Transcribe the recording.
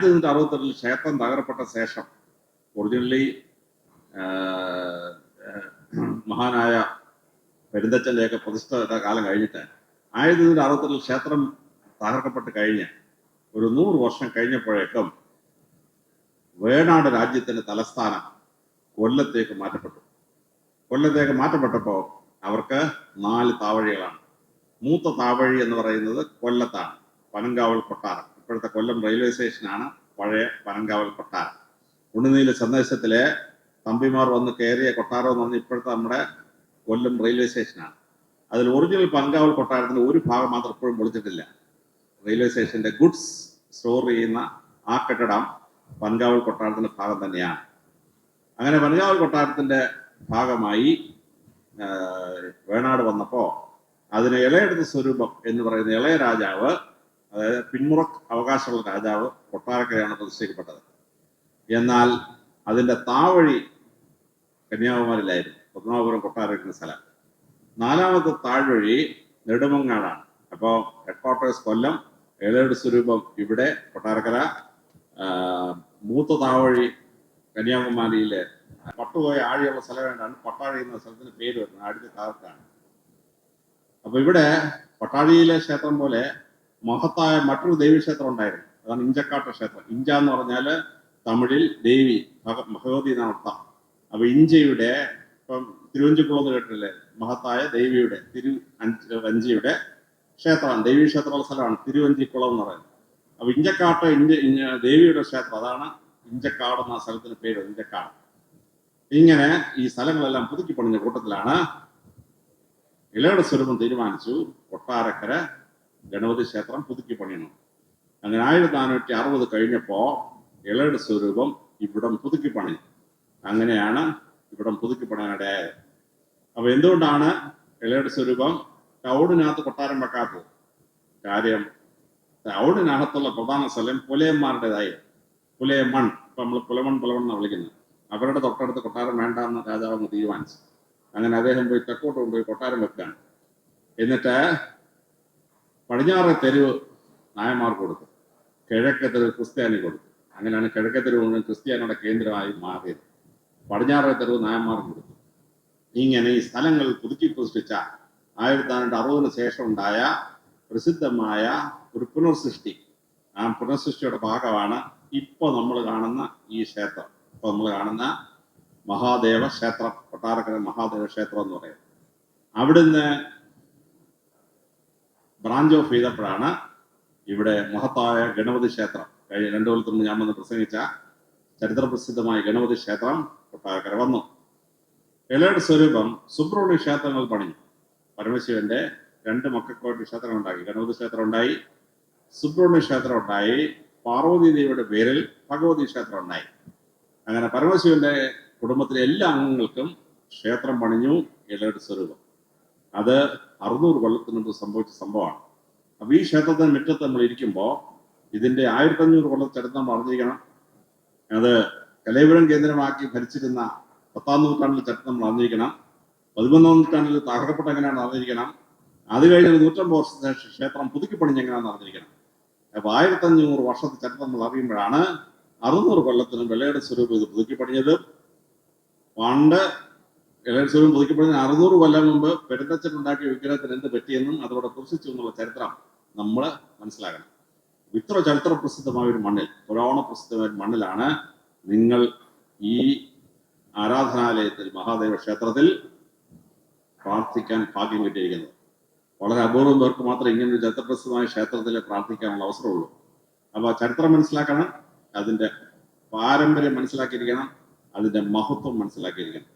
1968 ക്ഷേത്രം തകർപ്പെട്ട ശേഷം ഒറിജിനലി മഹാനായ പെരുന്തച്ഛൻ്റെയൊക്കെ പ്രതിഷ്ഠ കാലം കഴിഞ്ഞിട്ട് 1968 ക്ഷേത്രം തകർക്കപ്പെട്ട് കഴിഞ്ഞ് ഒരു 100 വർഷം കഴിഞ്ഞപ്പോഴേക്കും വേണാട് രാജ്യത്തിന്റെ തലസ്ഥാനം കൊല്ലത്തേക്ക് മാറ്റപ്പെട്ടു. കൊല്ലത്തേക്ക് മാറ്റപ്പെട്ടപ്പോൾ അവർക്ക് 4 താവഴികളാണ്. മൂത്ത താവഴി എന്ന് പറയുന്നത് കൊല്ലത്താണ്, പനങ്കാവൽ കൊട്ടാരം. ഇപ്പോഴത്തെ കൊല്ലം റെയിൽവേ സ്റ്റേഷനാണ് പഴയ പനങ്കാവൽ കൊട്ടാരം. ഉണ്ണുനീല സന്ദേശത്തിലെ തമ്പിമാർ വന്ന് കയറിയ കൊട്ടാരം എന്ന് പറഞ്ഞാൽ ഇപ്പോഴത്തെ നമ്മുടെ കൊല്ലം റെയിൽവേ സ്റ്റേഷനാണ്. അതിൽ ഒറിജിനൽ പനങ്കാവൽ കൊട്ടാരത്തിന്റെ ഒരു ഭാഗം മാത്രം ഇപ്പോഴും പൊളിച്ചിട്ടില്ല. റെയിൽവേ സ്റ്റേഷന്റെ ഗുഡ്സ് സ്റ്റോർ ചെയ്യുന്ന ആ കെട്ടിടം പനങ്കാവൽ കൊട്ടാരത്തിന്റെ ഭാഗം തന്നെയാണ്. അങ്ങനെ പനങ്കാവൽ കൊട്ടാരത്തിന്റെ ഭാഗമായി വേണാട് വന്നപ്പോൾ അതിന് ഇളയെടുത്ത സ്വരൂപം എന്ന് പറയുന്ന ഇളയ രാജാവ്, അതായത് പിന്മുറക്ക് അവകാശമുള്ള രാജാവ് കൊട്ടാരക്കരയാണ് പ്രതിഷ്ഠിക്കപ്പെട്ടത്. എന്നാൽ അതിന്റെ താവഴി കന്യാകുമാരിയിലായിരുന്നു, പത്മനാഭപുരം കൊട്ടാരക്കുന്ന സ്ഥലം. 4ാമത്തെ താഴ്വഴി നെടുമങ്ങാടാണ്. അപ്പോൾ ഹെഡ്ക്വാർട്ടേഴ്സ് കൊല്ലം, ഇളയുടെ സ്വരൂപം ഇവിടെ കൊട്ടാരക്കര, മൂത്ത താവഴി കന്യാകുമാരിയിലെ പട്ടുപോയ ആഴിയുള്ള സ്ഥലം വേണ്ടാണ് പട്ടാഴി എന്ന സ്ഥലത്തിന് പേര് വരുന്നത്, ആടിന്റെ താഴത്താണ്. അപ്പൊ ഇവിടെ പട്ടാഴിയിലെ ക്ഷേത്രം പോലെ മഹത്തായ മറ്റൊരു ദേവീക്ഷേത്രം ഉണ്ടായിരുന്നു. അതാണ് ഇഞ്ചക്കാട്ട ക്ഷേത്രം. ഇഞ്ച എന്ന് പറഞ്ഞാല് തമിഴിൽ ദേവി, ഭഗവതി എന്നാണ് അർത്ഥം. അപ്പൊ ഇഞ്ചയുടെ, ഇപ്പം തിരുവഞ്ചിക്കുളം എന്ന് കേട്ടിട്ടില്ലേ, മഹത്തായ ദേവിയുടെ തിരുവഞ്ചിയുടെ ക്ഷേത്രമാണ്, ദേവീക്ഷേത്രമുള്ള സ്ഥലമാണ് തിരുവഞ്ചിക്കുളം എന്ന് പറയുന്നത്. അപ്പൊ ഇഞ്ചക്കാട്ട് ദേവിയുടെ ക്ഷേത്രം, അതാണ് ഇഞ്ചക്കാട് എന്ന സ്ഥലത്തിന് പേര്, ഇഞ്ചക്കാട്. ഇങ്ങനെ ഈ സ്ഥലങ്ങളെല്ലാം പുതുക്കി പണിഞ്ഞ കൂട്ടത്തിലാണ് ഇളയുടെ സ്വരൂപം തീരുമാനിച്ചു കൊട്ടാരക്കര ഗണപതി ക്ഷേത്രം പുതുക്കി പണിയണം. അങ്ങനെ 1460 കഴിഞ്ഞപ്പോ ഇളയുടെ സ്വരൂപം ഇവിടം പുതുക്കി പണി. അങ്ങനെയാണ് ഇവിടം പുതുക്കി പണിയാനിടയായത്. അപ്പൊ എന്തുകൊണ്ടാണ് ഇളയുടെ സ്വരൂപം ടൗണിനകത്ത് കൊട്ടാരം വെക്കാത്തത്? കാര്യം ടൗണിനകത്തുള്ള പ്രധാന സ്ഥലം പുലയന്മാരുടേതായി, പുലയമൺ, ഇപ്പൊ നമ്മൾ പുലമൺ എന്നാണ് വിളിക്കുന്നത്. അവരുടെ തൊട്ടടുത്ത് കൊട്ടാരം വേണ്ട എന്ന് രാജാവ് തീരുമാനിച്ചു. അങ്ങനെ അദ്ദേഹം പോയി തെക്കോട്ട് കൊണ്ടുപോയി കൊട്ടാരം വെക്കുകയാണ്. എന്നിട്ട് പടിഞ്ഞാറെ തെരുവ് നായന്മാർക്ക് കൊടുത്തു, കിഴക്കേ തെരുവ് ക്രിസ്ത്യാനി കൊടുത്തു. അങ്ങനെയാണ് കിഴക്കേ തെരുവ് മുഴുവൻ ക്രിസ്ത്യാനിയുടെ കേന്ദ്രമായി മാറിയത്. പടിഞ്ഞാറെ തെരുവ് നായന്മാർക്ക് കൊടുത്തു. ഇങ്ങനെ ഈ സ്ഥലങ്ങൾ പുതുക്കി പ്രതിഷ്ഠിച്ച 1960 ശേഷം ഉണ്ടായ പ്രസിദ്ധമായ ഒരു പുനർസൃഷ്ടി, ആ പുനർസൃഷ്ടിയുടെ ഭാഗമാണ് ഇപ്പൊ നമ്മൾ കാണുന്ന ഈ ക്ഷേത്രം. ഇപ്പൊ നമ്മൾ കാണുന്ന മഹാദേവ ക്ഷേത്രം, കൊട്ടാരക്കര മഹാദേവ ക്ഷേത്രം എന്ന് പറയുന്നത്. അവിടുന്ന് ബ്രാഞ്ച് ഓഫ് ചെയ്തപ്പോഴാണ് ഇവിടെ മഹത്തായ ഗണപതി ക്ഷേത്രം, കഴിഞ്ഞ 2 കൊല്ലത്തിന് മുമ്പ് ഞാൻ വന്ന് പ്രസംഗിച്ച ചരിത്രപ്രസിദ്ധമായ ഗണപതി ക്ഷേത്രം കൊട്ടാരക്കര വന്നു. ഇളയുടെ സ്വരൂപം സുബ്രഹ്മണ്യ ക്ഷേത്രങ്ങൾ പണിഞ്ഞു. പരമശിവന്റെ 2 മക്കൾക്കോട്ട് ക്ഷേത്രം ഉണ്ടാക്കി. ഗണപതി ക്ഷേത്രം ഉണ്ടായി, സുബ്രഹ്മണ്യ ക്ഷേത്രം ഉണ്ടായി, പാർവതി ദേവിയുടെ പേരിൽ ഭഗവതി ക്ഷേത്രം ഉണ്ടായി. അങ്ങനെ പരമശിവന്റെ കുടുംബത്തിലെ എല്ലാ അംഗങ്ങൾക്കും ക്ഷേത്രം പണിഞ്ഞു ഇളയുടെ സ്വരൂപം. അത് 600 കൊല്ലത്തിന് മുമ്പ് സംഭവിച്ച സംഭവമാണ്. അപ്പൊ ഈ ക്ഷേത്രത്തിന് മുറ്റത്ത് നമ്മൾ ഇരിക്കുമ്പോൾ ഇതിന്റെ 1500 കൊല്ലത്തെ ചരിത്രം നമ്മൾ അറിഞ്ഞിരിക്കണം. അത് കലൈപുരം കേന്ദ്രമാക്കി ഭരിച്ചിരുന്ന 10ാം നൂറ്റാണ്ടിൽ ചരിത്രം നമ്മൾ അറിഞ്ഞിരിക്കണം. 11ാം നൂറ്റാണ്ടിൽ തകർക്കപ്പെട്ട എങ്ങനെയാണെന്ന് അറിഞ്ഞിരിക്കണം. അത് കഴിഞ്ഞ് 150 വർഷത്തെ ക്ഷേത്രം പുതുക്കി പണിഞ്ഞെങ്ങനെയാണെന്ന് അറിഞ്ഞിരിക്കണം. അപ്പൊ 1500 വർഷത്തെ ചരിത്രം നമ്മൾ അറിയുമ്പോഴാണ് 600 കൊല്ലത്തിന് ഇളയുടെ സ്വരൂപം ഇത് പുതുക്കി പണിഞ്ഞത്. പണ്ട് ഇളയുടെ സ്വരൂപം പുതുക്കി പണിഞ്ഞ 600 കൊല്ലം മുമ്പ് പെരുന്തച്ഛൻ ഉണ്ടാക്കിയ വിഗ്രഹത്തിന് എന്ത് പറ്റിയെന്നും അതോടെ കുറിച്ചു എന്നുള്ള ചരിത്രം നമ്മൾ മനസ്സിലാക്കണം. ഇത്ര ചരിത്ര പ്രസിദ്ധമായ ഒരു മണ്ണിൽ, പുരാണ പ്രസിദ്ധമായ ഒരു മണ്ണിലാണ് നിങ്ങൾ ഈ ആരാധനാലയത്തിൽ, മഹാദേവ ക്ഷേത്രത്തിൽ പ്രാർത്ഥിക്കാൻ ഭാഗ്യം കിട്ടിയിരിക്കുന്നത്. വളരെ അപൂർവം പേർക്ക് മാത്രമേ ഇങ്ങനൊരു ചരിത്രപ്രസിദ്ധമായ ക്ഷേത്രത്തിൽ പ്രാർത്ഥിക്കാനുള്ള അവസരമുള്ളൂ. അപ്പൊ ചരിത്രം മനസ്സിലാക്കണം, അതിന്റെ പാരമ്പര്യം മനസ്സിലാക്കിയിരിക്കണം, അതിന്റെ മഹത്വം മനസ്സിലാക്കിയിരിക്കണം.